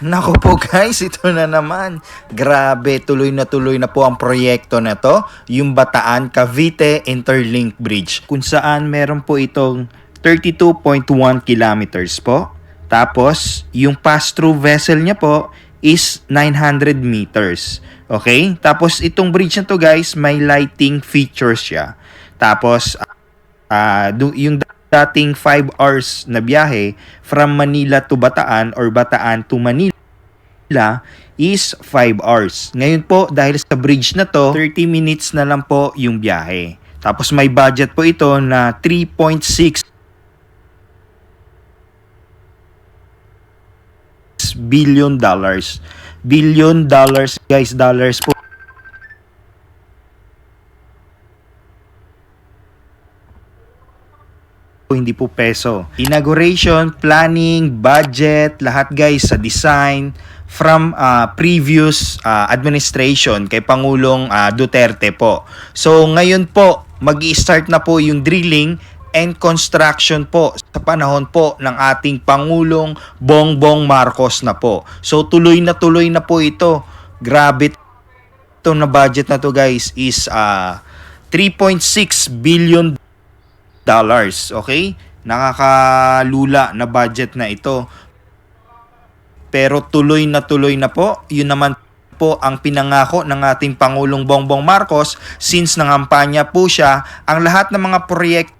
Naku po guys, ito na naman. Grabe, tuloy na po ang proyekto na to, yung Bataan Cavite Interlink Bridge, kung saan meron po itong 32.1 kilometers po. Tapos, yung pass-through vessel niya po is 900 meters. Okay? Tapos, itong bridge na to guys, may lighting features siya. Tapos, yung dating 5 hours na biyahe from Manila to Bataan or Bataan to Manila is 5 hours. Ngayon po, dahil sa bridge na to, 30 minutes na lang po yung biyahe. Tapos may budget po ito na 3.6 billion dollars. Billion dollars guys, dollars po. Hindi po peso. Inauguration, planning, budget, lahat guys sa design from previous administration kay Pangulong Duterte po. So ngayon po, mag-i-start na po yung drilling and construction po sa panahon po ng ating Pangulong Bongbong Marcos na po. So tuloy na po ito. Grabe ito na budget na to guys is 3.6 billion dollars, okay? Nakakalula na budget na ito. Pero tuloy na po. Yun naman po ang pinangako ng ating Pangulong Bongbong Marcos since nangampanya po siya ang lahat ng mga proyekto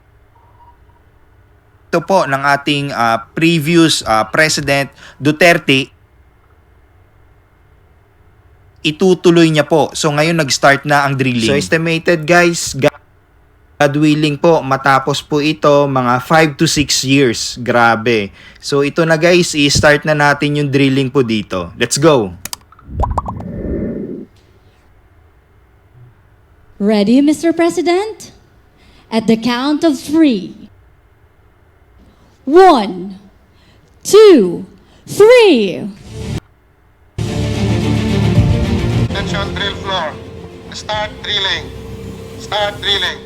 po ng ating previous President Duterte itutuloy niya po. So ngayon nag-start na ang drilling. So estimated guys, God willing po, matapos po ito mga 5 to 6 years. Grabe. So ito na guys, i-start na natin yung drilling po dito. Let's go! Ready, Mr. President? At the count of 3. 1, 2, 3. Attention, drill floor. Start drilling. Start drilling.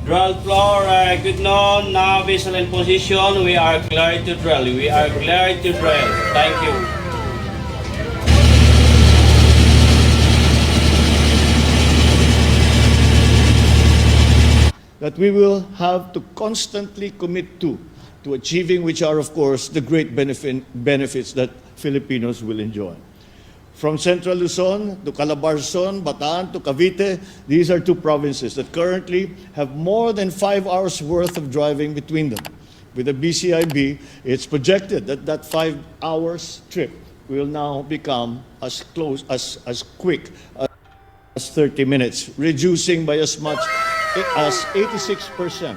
Drill floor, good noon. Now vessel in position. We are clear to drill. We are clear to drill. Thank you. That we will have to constantly commit to achieving, which are of course the great benefits that Filipinos will enjoy. From Central Luzon to Calabarzon, Bataan to Cavite, these are two provinces that currently have more than 5 hours worth of driving between them. With the BCIB, it's projected that that 5 hours trip will now become as quick as 30 minutes, reducing by as much as 86%.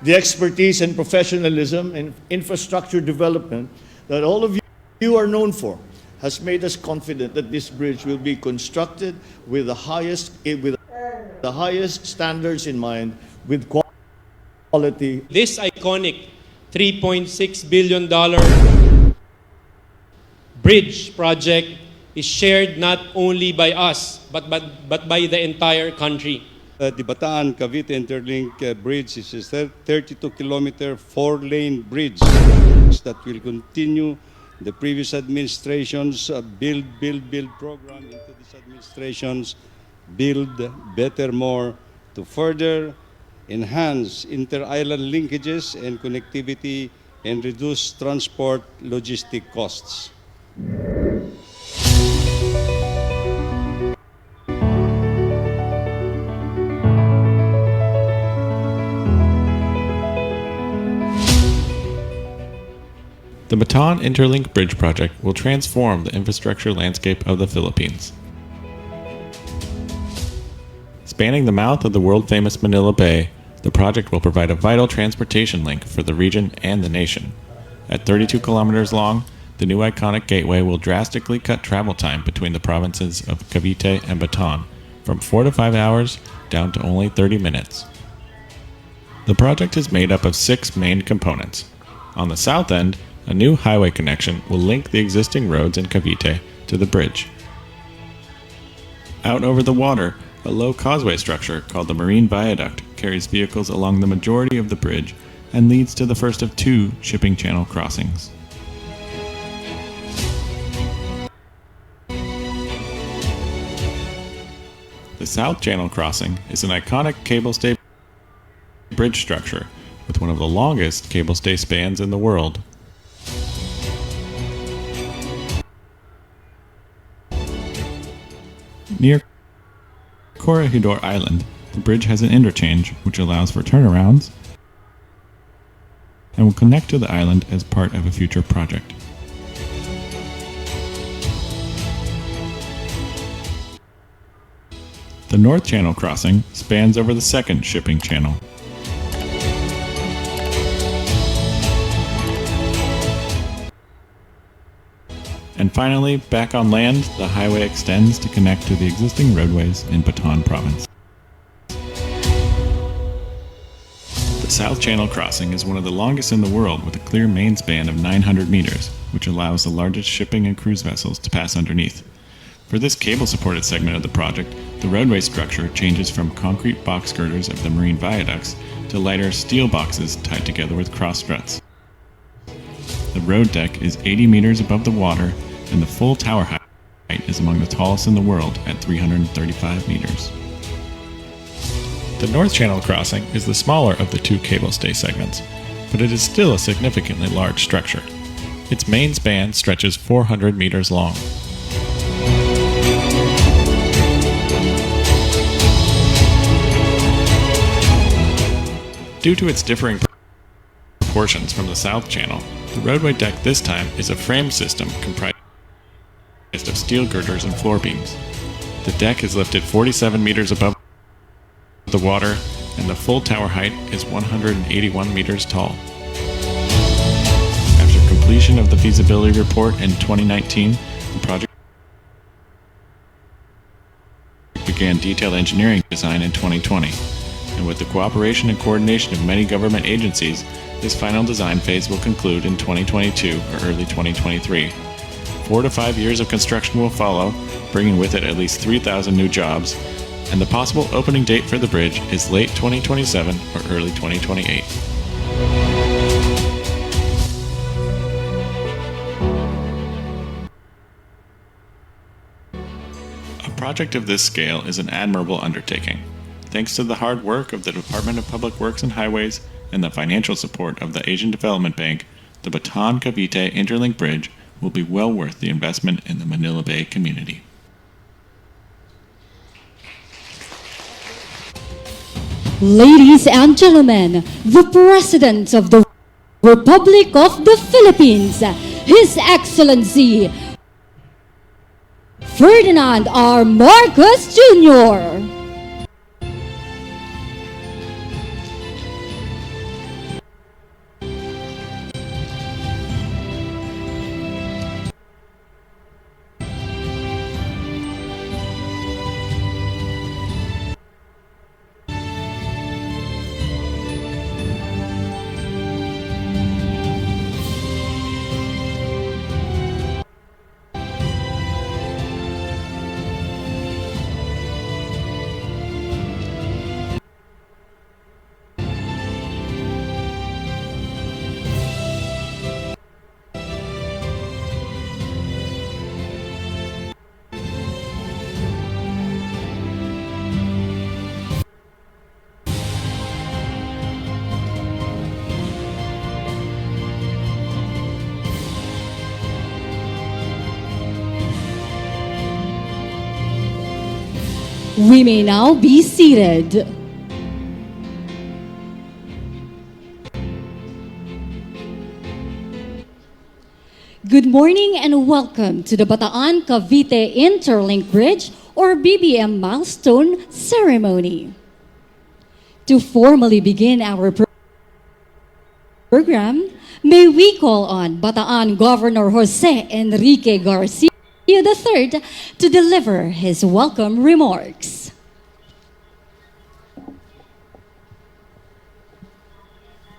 The expertise and professionalism in infrastructure development that all of you are known for has made us confident that this bridge will be constructed with the highest standards in mind, with quality. This iconic $3.6 billion bridge project is shared not only by us, but by the entire country. The Bataan Cavite Interlink Bridge is a 32-kilometer 4-lane bridge that will continue the previous administration's build program into this administration's build better more to further enhance inter-island linkages and connectivity and reduce transport logistic costs. The Bataan Interlink Bridge project will transform the infrastructure landscape of the Philippines. Spanning the mouth of the world-famous Manila Bay, the project will provide a vital transportation link for the region and the nation. At 32 kilometers long, the new iconic gateway will drastically cut travel time between the provinces of Cavite and Bataan from 4 to 5 hours down to only 30 minutes. The project is made up of 6 main components. On the south end, a new highway connection will link the existing roads in Cavite to the bridge. Out over the water, a low causeway structure called the Marine Viaduct carries vehicles along the majority of the bridge and leads to the first of 2 shipping channel crossings. The South Channel Crossing is an iconic cable stay bridge structure with one of the longest cable stay spans in the world. Near Corregidor Island, the bridge has an interchange which allows for turnarounds and will connect to the island as part of a future project. The North Channel Crossing spans over the second shipping channel. And finally, back on land, the highway extends to connect to the existing roadways in Bataan Province. The South Channel Crossing is one of the longest in the world with a clear main span of 900 meters, which allows the largest shipping and cruise vessels to pass underneath. For this cable-supported segment of the project, the roadway structure changes from concrete box girders of the marine viaducts to lighter steel boxes tied together with cross struts. The road deck is 80 meters above the water, and the full tower height is among the tallest in the world at 335 meters. The North Channel Crossing is the smaller of the two cable stay segments, but it is still a significantly large structure. Its main span stretches 400 meters long. Due to its differing proportions from the South Channel, the roadway deck this time is a frame system comprised of steel girders and floor beams. The deck is lifted 47 meters above the water, and the full tower height is 181 meters tall. After completion of the feasibility report in 2019, the project began detailed engineering design in 2020. And with the cooperation and coordination of many government agencies, this final design phase will conclude in 2022 or early 2023. 4 to 5 years of construction will follow, bringing with it at least 3,000 new jobs, and the possible opening date for the bridge is late 2027 or early 2028. A project of this scale is an admirable undertaking. Thanks to the hard work of the Department of Public Works and Highways and the financial support of the Asian Development Bank, the Bataan Cavite Interlink Bridge will be well worth the investment in the Manila Bay community. Ladies and gentlemen, the President of the Republic of the Philippines, His Excellency Ferdinand R. Marcos Jr. We may now be seated. Good morning and welcome to the Bataan Cavite Interlink Bridge or BBM milestone ceremony. To formally begin our program, may we call on Bataan Governor Jose Enrique Garcia III to deliver his welcome remarks.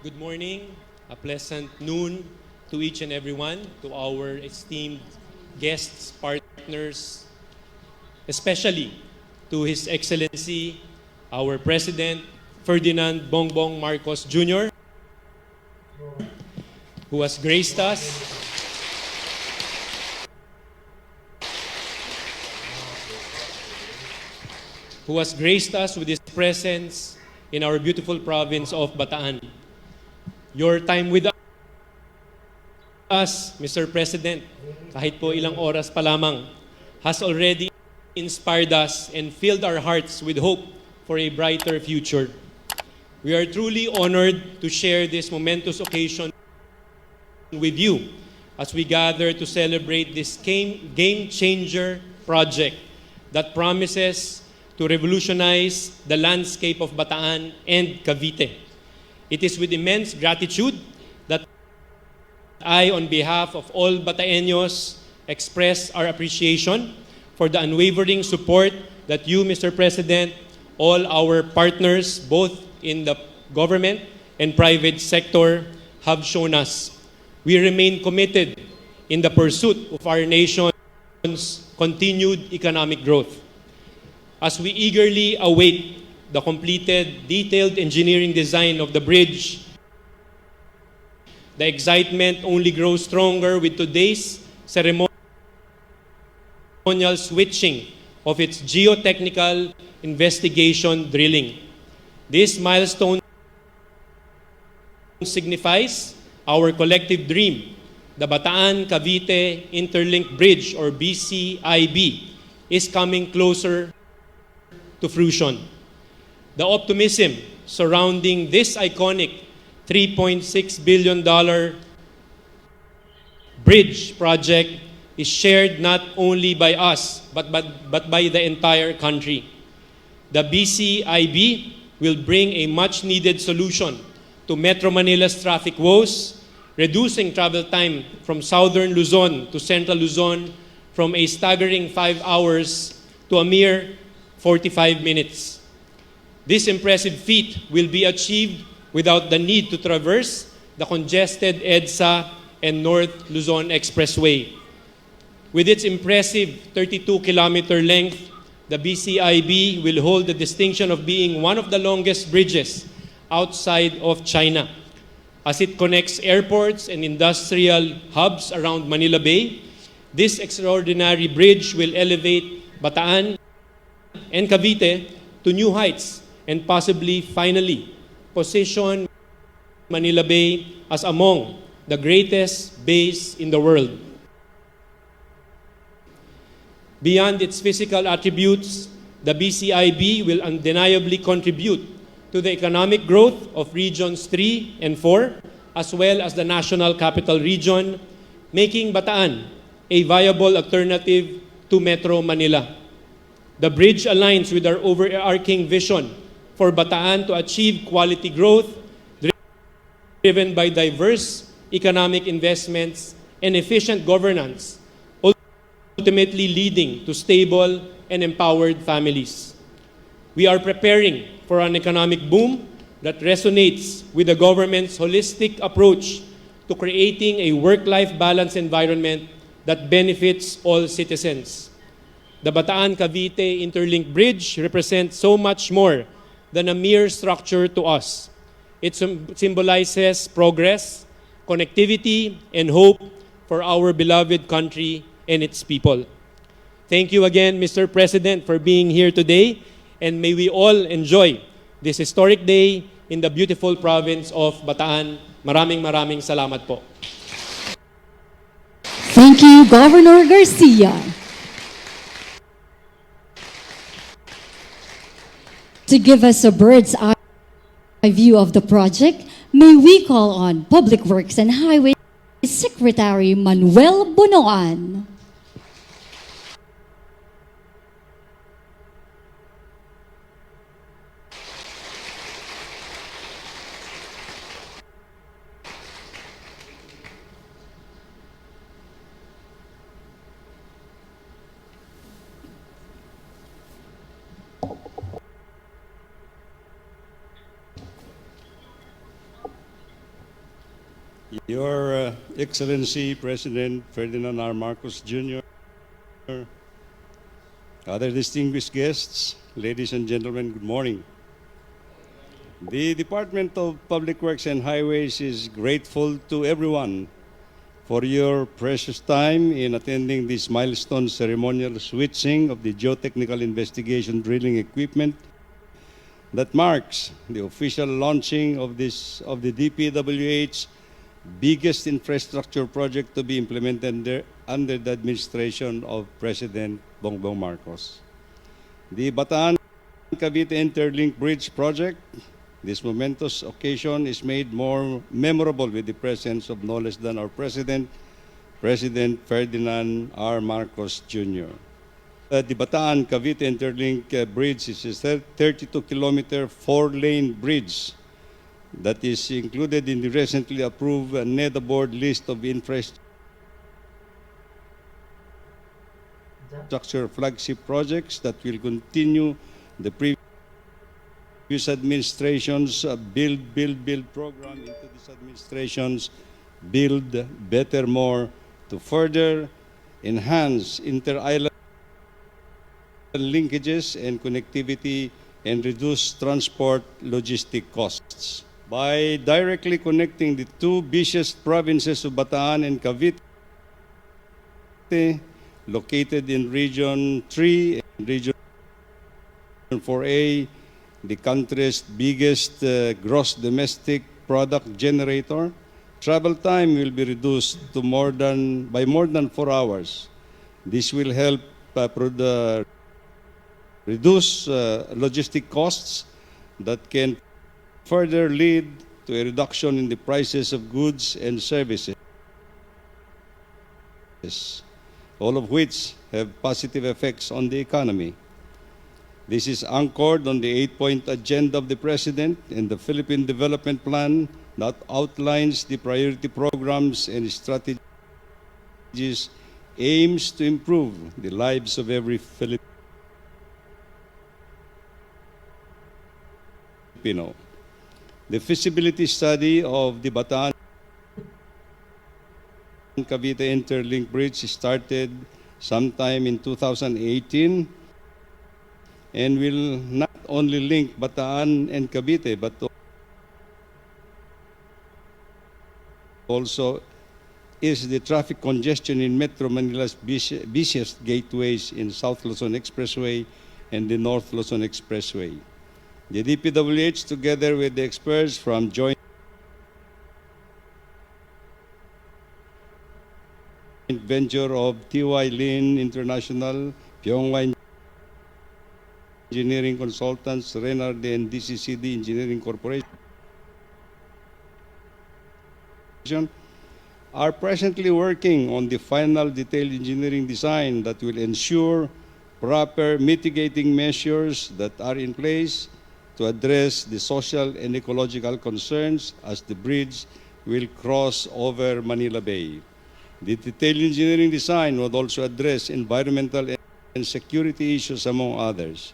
Good morning, a pleasant noon to each and everyone, to our esteemed guests, partners, especially to His Excellency, our President, Ferdinand Bongbong Marcos Jr., who has graced us who has graced us with his presence in our beautiful province of Bataan. Your time with us, Mr. President, kahit po ilang oras pa lamang, has already inspired us and filled our hearts with hope for a brighter future. We are truly honored to share this momentous occasion with you as we gather to celebrate this game-changer project that promises to revolutionize the landscape of Bataan and Cavite. It is with immense gratitude that I, on behalf of all Bataeños, express our appreciation for the unwavering support that you, Mr. President, all our partners, both in the government and private sector, have shown us. We remain committed in the pursuit of our nation's continued economic growth. As we eagerly await the completed detailed engineering design of the bridge, the excitement only grows stronger with today's ceremonial switching of its geotechnical investigation drilling. This milestone signifies our collective dream. The Bataan-Cavite Interlink Bridge, or BCIB, is coming closer to fruition. The optimism surrounding this iconic $3.6 billion bridge project is shared not only by us, but by the entire country. The BCIB will bring a much-needed solution to Metro Manila's traffic woes, reducing travel time from southern Luzon to central Luzon from a staggering 5 hours to a mere 45 minutes. This impressive feat will be achieved without the need to traverse the congested EDSA and North Luzon Expressway. With its impressive 32-kilometer length, the BCIB will hold the distinction of being one of the longest bridges outside of China, as it connects airports and industrial hubs around Manila Bay. This extraordinary bridge will elevate Bataan and Cavite to new heights and possibly finally position Manila Bay as among the greatest bays in the world. Beyond its physical attributes, the BCIB will undeniably contribute to the economic growth of Regions 3 and 4, as well as the National Capital Region, making Bataan a viable alternative to Metro Manila. The bridge aligns with our overarching vision for Bataan to achieve quality growth driven by diverse economic investments and efficient governance, ultimately leading to stable and empowered families. We are preparing for an economic boom that resonates with the government's holistic approach to creating a work-life balance environment that benefits all citizens. The Bataan-Cavite Interlink Bridge represents so much more than a mere structure to us. It symbolizes progress, connectivity, and hope for our beloved country and its people. Thank you again, Mr. President, for being here today, and may we all enjoy this historic day in the beautiful province of Bataan. Maraming salamat po. Thank you, Governor Garcia. To give us a bird's eye view of the project, may we call on Public Works and Highways Secretary Manuel Bunoan. Your Excellency President Ferdinand R. Marcos Jr., other distinguished guests, ladies and gentlemen, good morning. The Department of Public Works and Highways is grateful to everyone for your precious time in attending this milestone ceremonial switching of the geotechnical investigation drilling equipment that marks the official launching of the DPWH's biggest infrastructure project to be implemented under the administration of President Bongbong Marcos. The Bataan Cavite Interlink Bridge project, this momentous occasion is made more memorable with the presence of no less than our President, President Ferdinand R. Marcos Jr. The Bataan Cavite Interlink Bridge is a 32-kilometer, 4-lane bridge that is included in the recently approved NEDA board list of infrastructure flagship projects that will continue the previous administration's Build program into this administration's Build Better More to further enhance inter-island linkages and connectivity and reduce transport logistic costs. By directly connecting the two busiest provinces of Bataan and Cavite, located in Region 3 and Region 4A, the country's biggest gross domestic product generator, travel time will be reduced to by more than 4 hours. This will help reduce logistic costs that can further lead to a reduction in the prices of goods and services, all of which have positive effects on the economy. This is anchored on the 8-point agenda of the President and the Philippine Development Plan that outlines the priority programs and strategies aims to improve the lives of every Filipino. The feasibility study of the Bataan Cavite Interlink Bridge started sometime in 2018 and will not only link Bataan and Cavite but also is the traffic congestion in Metro Manila's busiest gateways in South Luzon Expressway and the North Luzon Expressway. The DPWH, together with the experts from joint venture of TY Lin International, Pyongyang Engineering Consultants, Renarde and DCCD Engineering Corporation, are presently working on the final detailed engineering design that will ensure proper mitigating measures that are in place to address the social and ecological concerns as the bridge will cross over Manila Bay. The detailed engineering design would also address environmental and security issues, among others.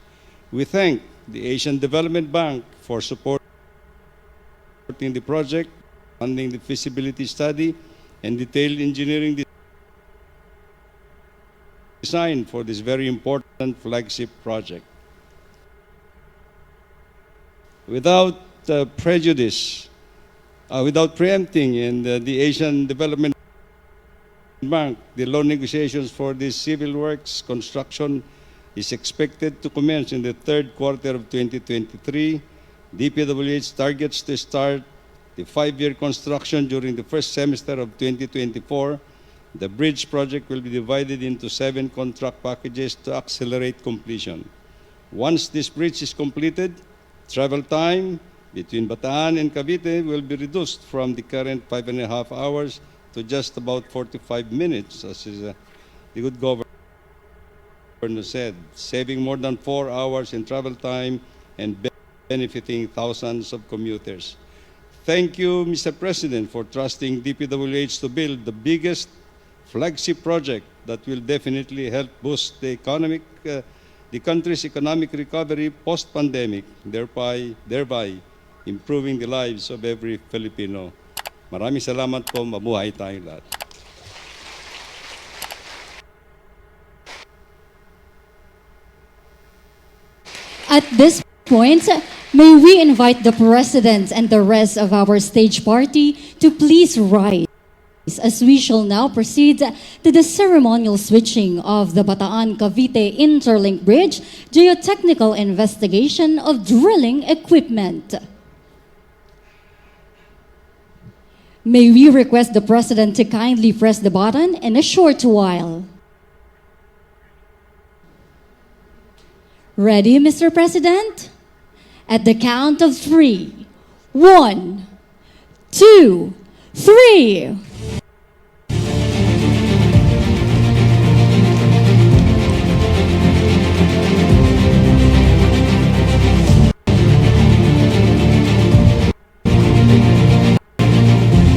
We thank the Asian Development Bank for supporting the project, funding the feasibility study, and detailed engineering design for this very important flagship project. Without without preempting in the Asian Development Bank, the loan negotiations for this civil works construction is expected to commence in the third quarter of 2023. DPWH targets to start the 5-year construction during the first semester of 2024. The bridge project will be divided into 7 contract packages to accelerate completion. Once this bridge is completed, travel time between Bataan and Cavite will be reduced from the current 5.5 hours to just about 45 minutes, as the good governor said, saving more than 4 hours in travel time and benefiting thousands of commuters. Thank you, Mr. President, for trusting DPWH to build the biggest flagship project that will definitely help boost the country's economic recovery post-pandemic, thereby improving the lives of every Filipino. Maraming salamat po, mabuhay tayong lahat. At this point, may we invite the President and the rest of our stage party to please rise. as we shall now proceed to the ceremonial switching of the Bataan Cavite Interlink Bridge geotechnical investigation of drilling equipment. May we request the President to kindly press the button in a short while. Ready, Mr. President? At the count of 3. 1, 2, 3.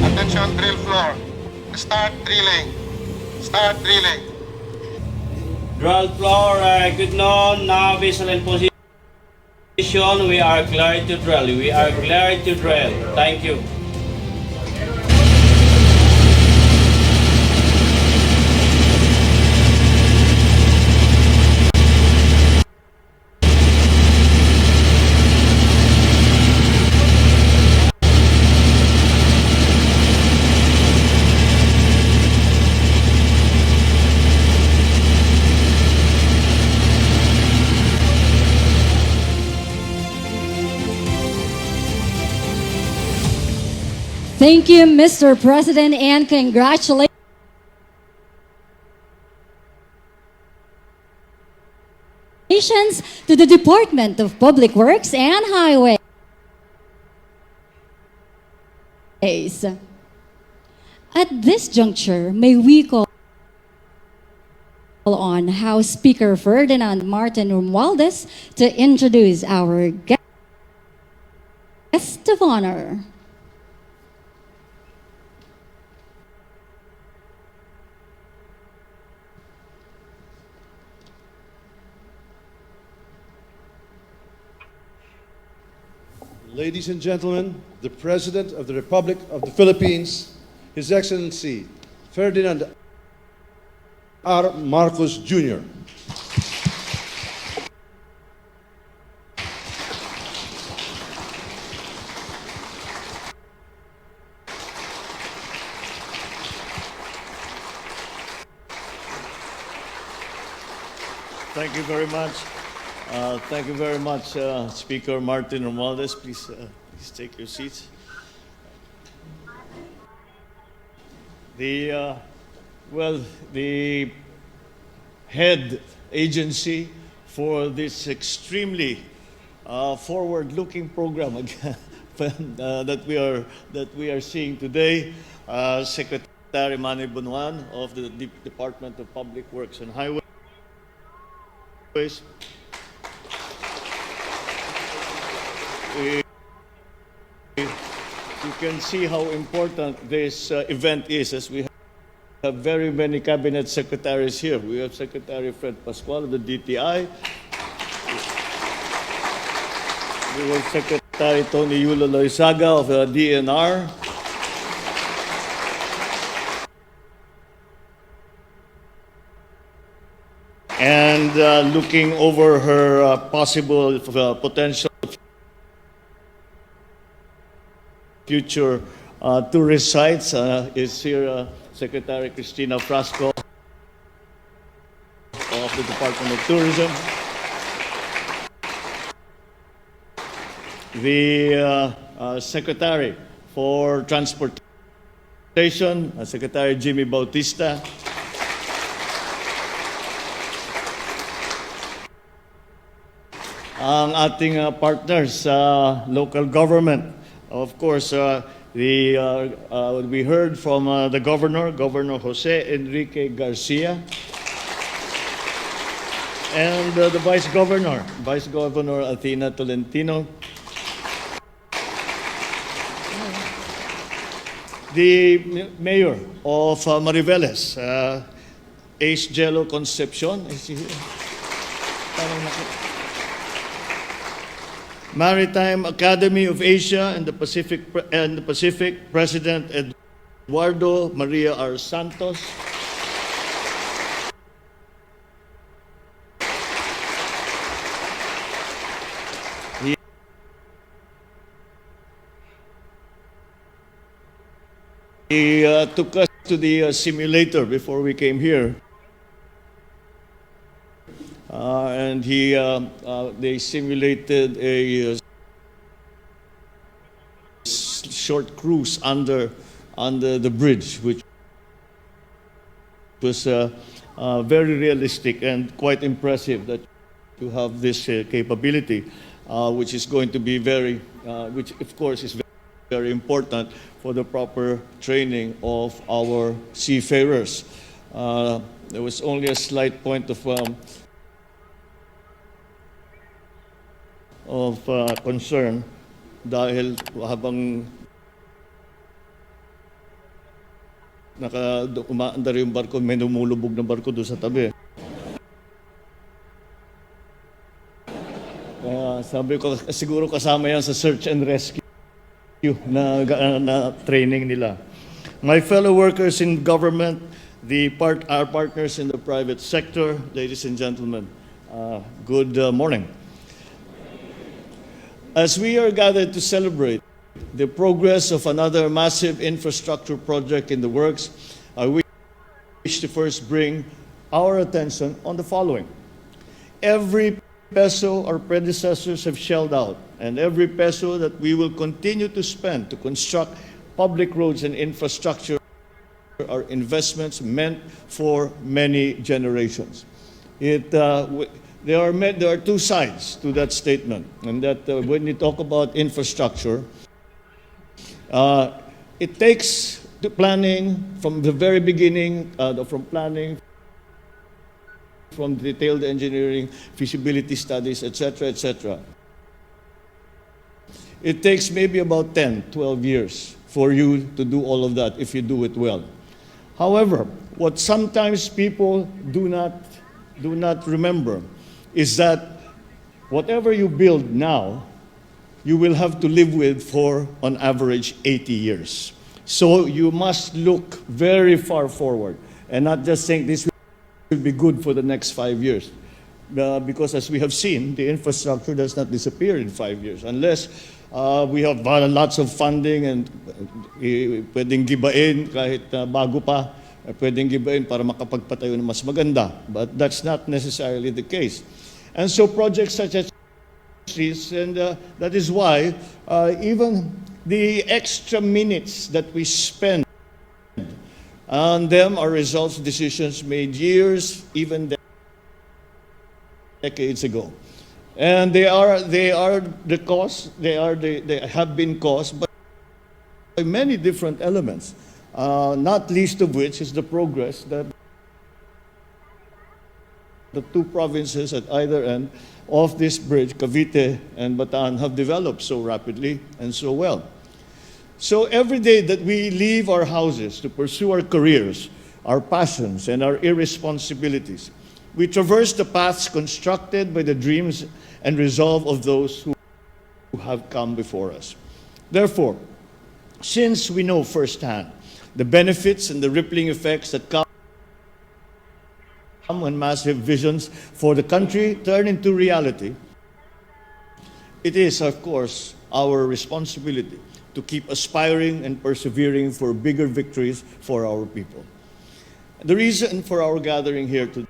Attention drill floor. Start drilling. Start drilling. Drill floor, good noon. Now visual in position. We are clear to drill. We are clear to drill. Thank you. Thank you, Mr. President, and congratulations to the Department of Public Works and Highways. At this juncture, may we call on House Speaker Ferdinand Martin Romualdez to introduce our guest of honor. Ladies and gentlemen, the President of the Republic of the Philippines, His Excellency Ferdinand R. Marcos Jr. Thank you very much. Thank you very much, Speaker Martin Romualdez. Please take your seats. The head agency for this extremely forward-looking program that we are seeing today, Secretary Manny Bunuan of the Department of Public Works and Highways. You can see how important this event is, as we have very many cabinet secretaries here. We have Secretary Fred Pascual of the DTI. We have Secretary Tony Yulo Loizaga of the DNR. And looking over her possible potential future tourist sites is here Secretary Cristina Frasco of the Department of Tourism. The Secretary for Transportation, Secretary Jimmy Bautista. Ang ating partners sa local government. Of course, we heard from the Governor Jose Enrique Garcia, and the Vice Governor Athena Tolentino. The Mayor of Mariveles, Ace Jello Concepcion. Maritime Academy of Asia and the Pacific, President Eduardo Maria R. Santos. He took us to the simulator before we came here. And they simulated a short cruise under the bridge, which was very realistic and quite impressive that you have this capability, which is going to be which of course is very important for the proper training of our seafarers. There was only a slight point of concern dahil habang umaandar yung barko, may lumulubog na barko doon sa tabi. Sabi ko, siguro kasama yan sa search and rescue na training nila. My fellow workers in government, our partners in the private sector, ladies and gentlemen, good morning. As we are gathered to celebrate the progress of another massive infrastructure project in the works, I wish to first bring our attention on the following. Every peso our predecessors have shelled out, and every peso that we will continue to spend to construct public roads and infrastructure are investments meant for many generations. There are two sides to that statement, and that when you talk about infrastructure, it takes the planning from the very beginning, from detailed engineering, feasibility studies, etc., etc. It takes maybe about 10, 12 years for you to do all of that if you do it well. However, what sometimes people do not remember is that whatever you build now, you will have to live with for, on average, 80 years. So you must look very far forward and not just think this will be good for the next 5 years. Because as we have seen, the infrastructure does not disappear in 5 years unless we have lots of funding and pwedeng gibain kahit bago pa, pwedeng gibain para makapagpatayo ng mas maganda. But that's not necessarily the case. And so projects such as these, and that is why even the extra minutes that we spend on them are results of decisions made years, even decades ago. And they have been caused by many different elements, not least of which is the progress that the two provinces at either end of this bridge, Cavite and Bataan, have developed so rapidly and so well. So every day that we leave our houses to pursue our careers, our passions, and our irresponsibilities, we traverse the paths constructed by the dreams and resolve of those who have come before us. Therefore, since we know firsthand the benefits and the rippling effects that come when massive visions for the country turn into reality, it is, of course, our responsibility to keep aspiring and persevering for bigger victories for our people. The reason for our gathering here today,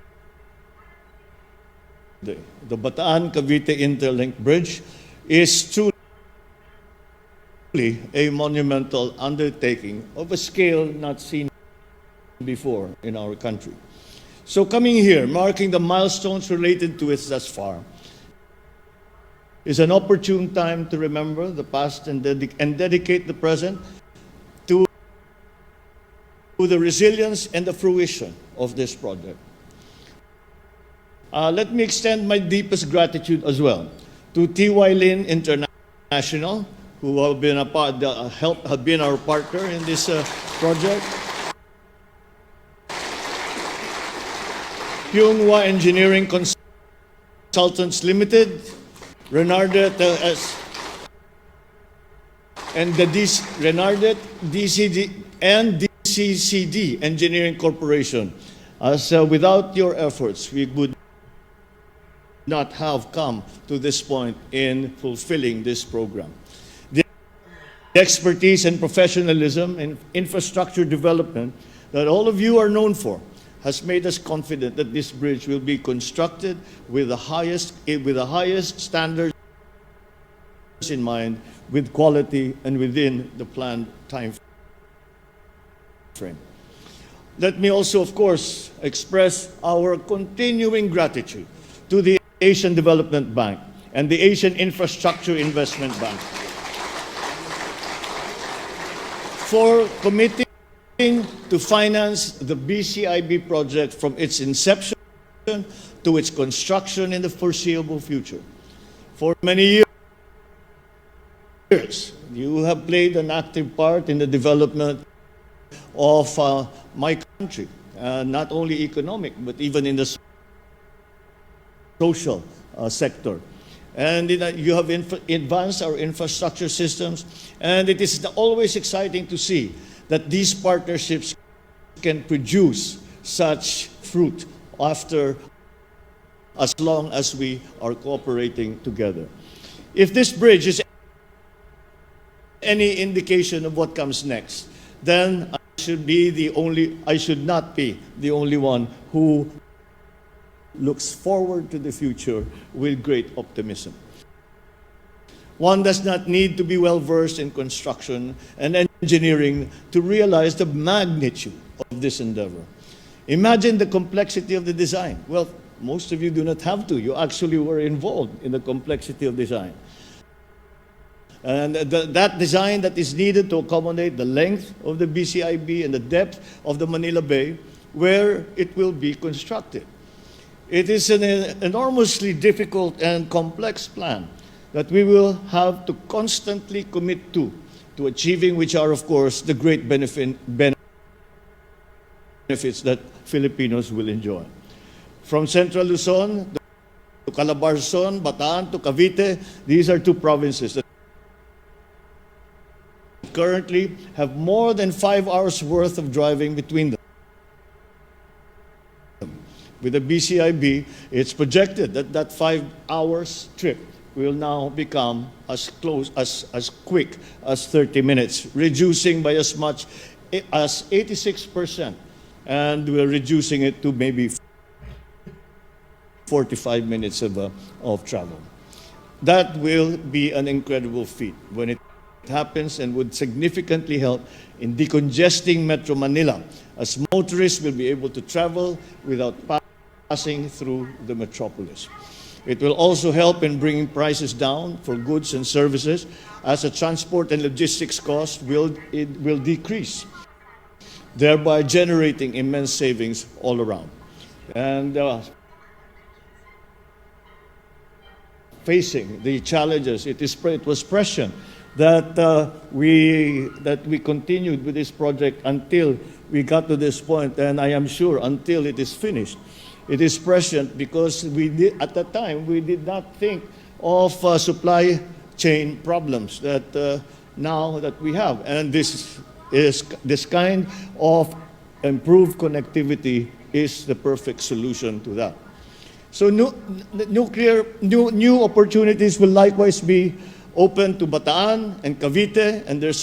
the Bataan-Cavite Interlink Bridge, is truly a monumental undertaking of a scale not seen before in our country. So coming here, marking the milestones related to it thus far, is an opportune time to remember the past and dedicate the present to the resilience and the fruition of this project. Let me extend my deepest gratitude as well to TY Lin International, who have been have been our partner in this project. Kyunghwa Engineering Consultants Limited, Renardet and the Renardet DCD and DCCD Engineering Corporation. As without your efforts, we would not have come to this point in fulfilling this program. The expertise and professionalism in infrastructure development that all of you are known for has made us confident that this bridge will be constructed with the highest standards in mind, with quality and within the planned time frame. Let me also, of course, express our continuing gratitude to the Asian Development Bank and the Asian Infrastructure Investment Bank for committing to finance the BCIB project from its inception to its construction in the foreseeable future. For many years, you have played an active part in the development of my country, not only economic, but even in the social sector. And you have advanced our infrastructure systems, and it is always exciting to see that these partnerships can produce such fruit after as long as we are cooperating together. If this bridge is any indication of what comes next, then I should not be the only one who looks forward to the future with great optimism. One does not need to be well-versed in construction and engineering to realize the magnitude of this endeavor. Imagine the complexity of the design. Well, most of you do not have to. You actually were involved in the complexity of design. And that design that is needed to accommodate the length of the BCIB and the depth of the Manila Bay where it will be constructed. It is an enormously difficult and complex plan that we will have to constantly commit to achieving, which are, of course, the great benefits that Filipinos will enjoy. From Central Luzon to Calabarzon, Bataan to Cavite, these are two provinces that currently have more than 5 hours worth of driving between them. With the BCIB, it's projected that that 5 hours trip will now become as quick as 30 minutes, reducing by as much as 86%. And we're reducing it to maybe 45 minutes of travel. That will be an incredible feat when it happens, and would significantly help in decongesting Metro Manila, as motorists will be able to travel without passing through the metropolis. It will also help in bringing prices down for goods and services, as the transport and logistics cost will decrease, thereby generating immense savings all around. And facing the challenges, it was prescient that we continued with this project until we got to this point, and I am sure until it is finished. It is prescient because at that time we did not think of supply chain problems that now that we have, and this kind of improved connectivity is the perfect solution to that. So new opportunities will likewise be open to Bataan and Cavite and their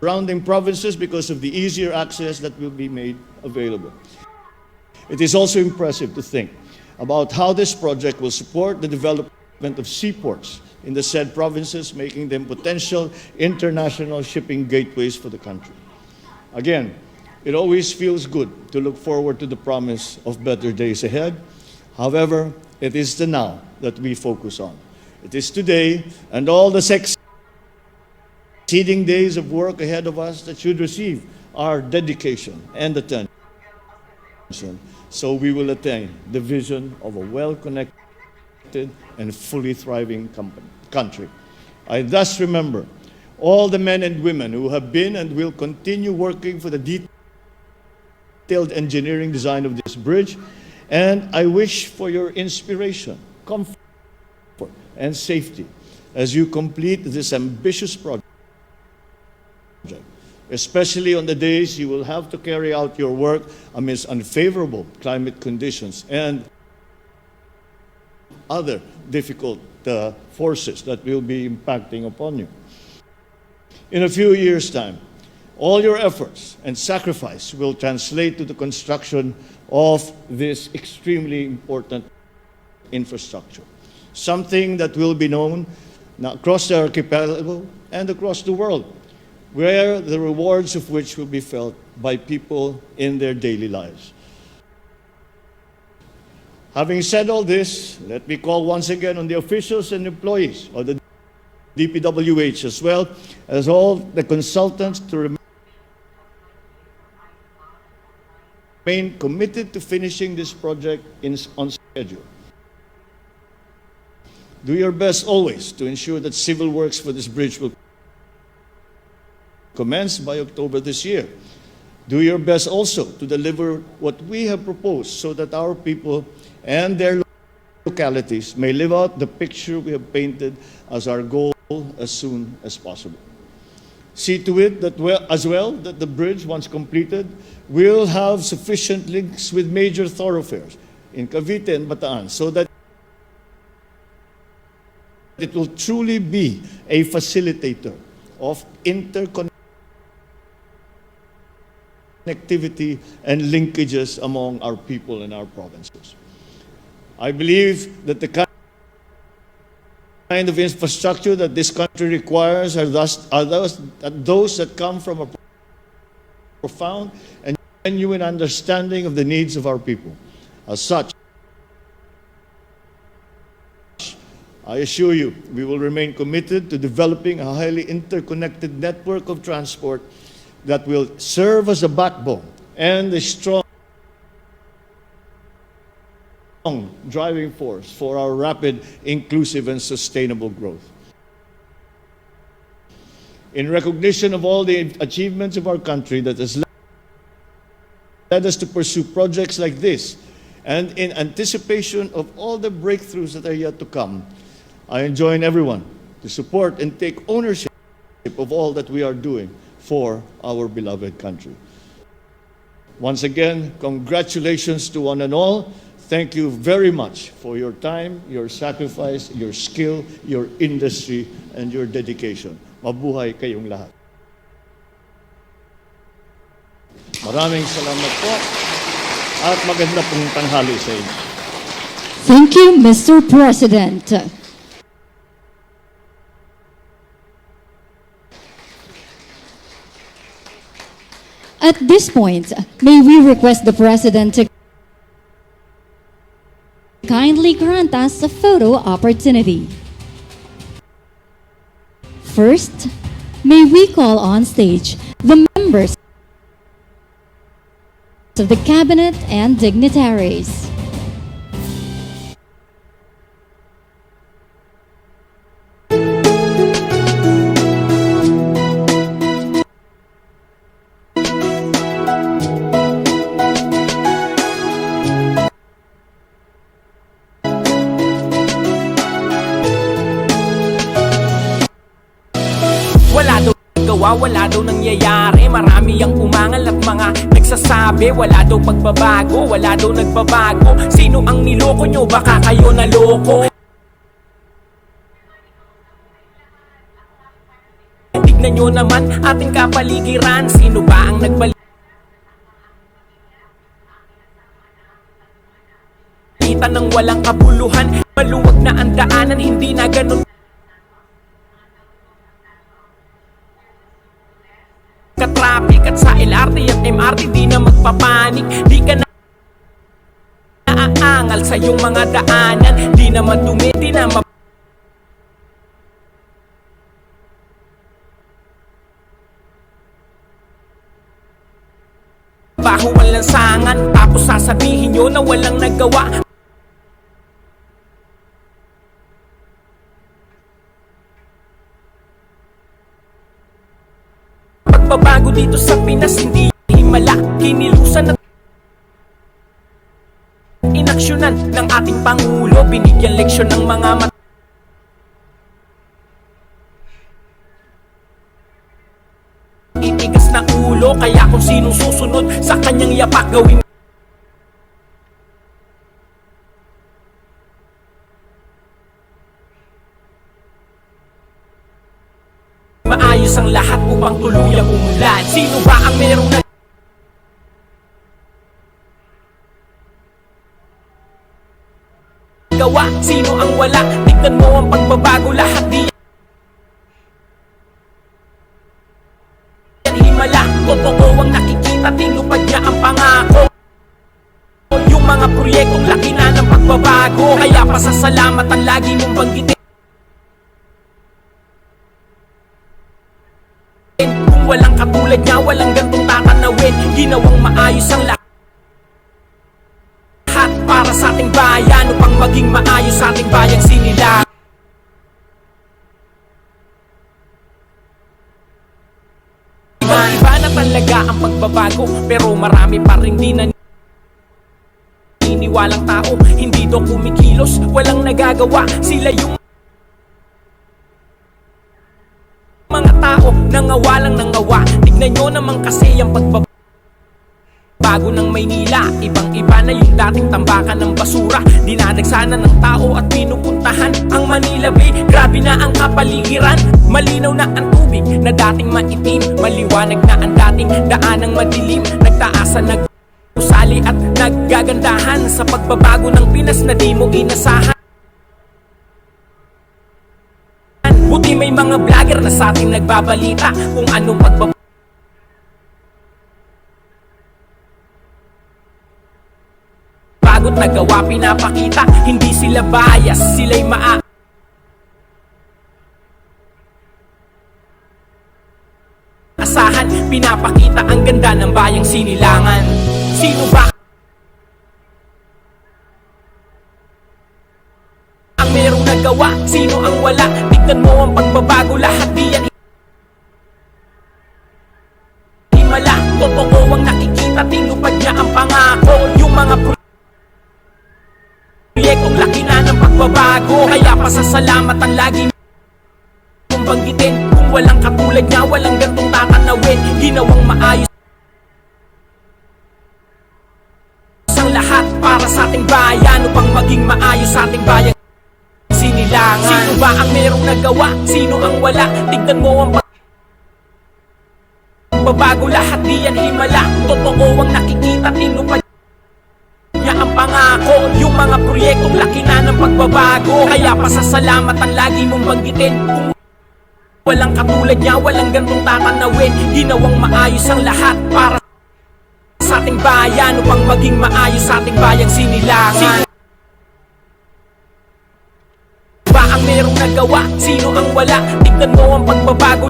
surrounding provinces because of the easier access that will be made available. It is also impressive to think about how this project will support the development of seaports in the said provinces, making them potential international shipping gateways for the country. Again, it always feels good to look forward to the promise of better days ahead. However, it is the now that we focus on. It is today and all the succeeding days of work ahead of us that should receive our dedication and attention, so we will attain the vision of a well-connected and fully thriving country. I thus remember all the men and women who have been and will continue working for the detailed engineering design of this bridge, and I wish for your inspiration, comfort, and safety as you complete this ambitious project, especially on the days you will have to carry out your work amidst unfavorable climate conditions and other difficult forces that will be impacting upon you. In a few years' time, All your efforts and sacrifice will translate to the construction of this extremely important infrastructure, something that will be known across the archipelago and across the world, where the rewards of which will be felt by people in their daily lives. Having said all this, let me call once again on the officials and employees of the DPWH, as well as all the consultants, to remain committed to finishing this project on schedule. Do your best always to ensure that civil works for this bridge will commence by October this year. Do your best also to deliver what we have proposed so that our people and their localities may live out the picture we have painted as our goal as soon as possible. See to it that that the bridge, once completed, will have sufficient links with major thoroughfares in Cavite and Bataan so that it will truly be a facilitator of interconnectivity and linkages among our people and our provinces. I believe that the kind of infrastructure that this country requires are those that come from a profound and genuine understanding of the needs of our people. As such, I assure you, we will remain committed to developing a highly interconnected network of transport that will serve as a backbone and a strong driving force for our rapid, inclusive, and sustainable growth. In recognition of all the achievements of our country that has led us to pursue projects like this, and in anticipation of all the breakthroughs that are yet to come, I enjoin everyone to support and take ownership of all that we are doing for our beloved country. Once again, congratulations to one and all. Thank you very much for your time, your sacrifice, your skill, your industry, and your dedication. Mabuhay kayong lahat. Maraming salamat po at maganda pong tanghali sa inyo. Thank you, Mr. President. At this point, may we request the President to kindly grant us a photo opportunity. First, may we call on stage the members of the Cabinet and dignitaries. Wala daw nangyayari, marami ang umangal at mga nagsasabi wala daw pagbabago, wala daw nagbabago. Sino ang niloko nyo? Baka kayo naloko. Tignan nyo naman ating kapaligiran. Sino ba ang nagbalita ng walang kabuluhan? Maluwag na ang daanan, hindi na ganun ka-traffic. At sa LRT at MRT di na magpapanik. Di ka na naaangal sa iyong mga daanan. Di naman dumi, di na baho ang lansangan. Tapos sasabihin nyo na walang nagawa. Pagbabago dito sa Pinas hindi himala. Kinilusan at inaksyonan ng ating Pangulo. Binigyan leksyon ng mga itigas na ulo. Kaya kung sinong susunod sa kanyang yapak, gawin maayos ang lahat upang tuluyang umunlad. Sino ba ang merong nagawa? Sino ang wala? Tignan mo ang pagbabago, lahat di yan himala. Totoo ang nakikita, tinupad niya ang pangako. Yung mga proyektong laki na ng pagbabago, kaya pasasalamat ang lagi mong banggitin. Kung walang katulad niya, walang gantong tatanawin. Ginawang maayos ang lahat para sa ating bayan, upang maging maayos sa ating bayang sinilang. Iba na talaga ang pagbabago, pero marami pa rin di naniniwalang tao. Hindi daw kumikilos, walang nagagawa. Sila yung mga tao, nangawa lang nangawa. Tignan nyo naman kasi ang pagbabago ng Maynila. Ibang-iba na yung dating tambakan ng basura. Dinadagsanan ng tao at pinupuntahan ang Manila Bay. Grabe na ang kapaligiran, malinaw na ang tubig na dating maitim. Maliwanag na ang dating daanang madilim. Nagtaasan, nag-usali at naggagandahan sa pagbabago ng Pinas na di mo inasahan. Buti may mga vlogger na sa ating nagbabalita kung anong pagbabago't nagawa, pinapakita. Hindi sila bias, sila'y asahan. Pinapakita ang ganda ng bayang sinilangan. Sino ba ang merong nagawa? Sino ang wala? Tignan mo ang pagbabago, lahat di yan himala. Totoo ang nakikita, tinupad niya ang pangako. Yung mga proyektong laki na ng pagbabago, kaya pasasalamat ang lagi mong banggitin. Kung walang katulad niya, walang gantong tatanawin. Ginawang maayos ang lahat para sa ating bayan, upang maging maayos sa ating bayang sinilangan. Sino ba ang merong nagawa? Sino ang wala? Tignan mo ang pagbabago, lahat di yan himala. Totoo ang nakikita, tinupad niya ang pangako. Yung mga proyektong laki na ng pagbabago, kaya pasasalamat ang lagi mong banggitin. Kung walang katulad niya, walang gantong tatanawin. Ginawang maayos ang lahat para sa ating bayan, upang maging maayos sa ating bayang sinilangan. Ba ang merong nagawa? Sino ang wala? Tignan mo ang pagbabago,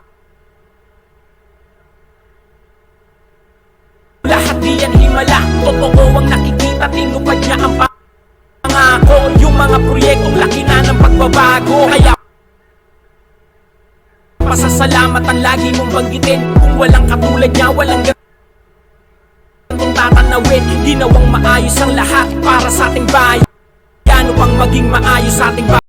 lahat di yan himala. Totoo ang nakikita, tinupad niya ang pangako. Yung mga proyektong laki na ng pagbabago, kaya pasasalamat ang lagi mong banggitin. Kung walang katulad niya, walang gantong tatanawin. Ginawang maayos ang lahat para sa ating bayan, upang maging maayos sa ating bayan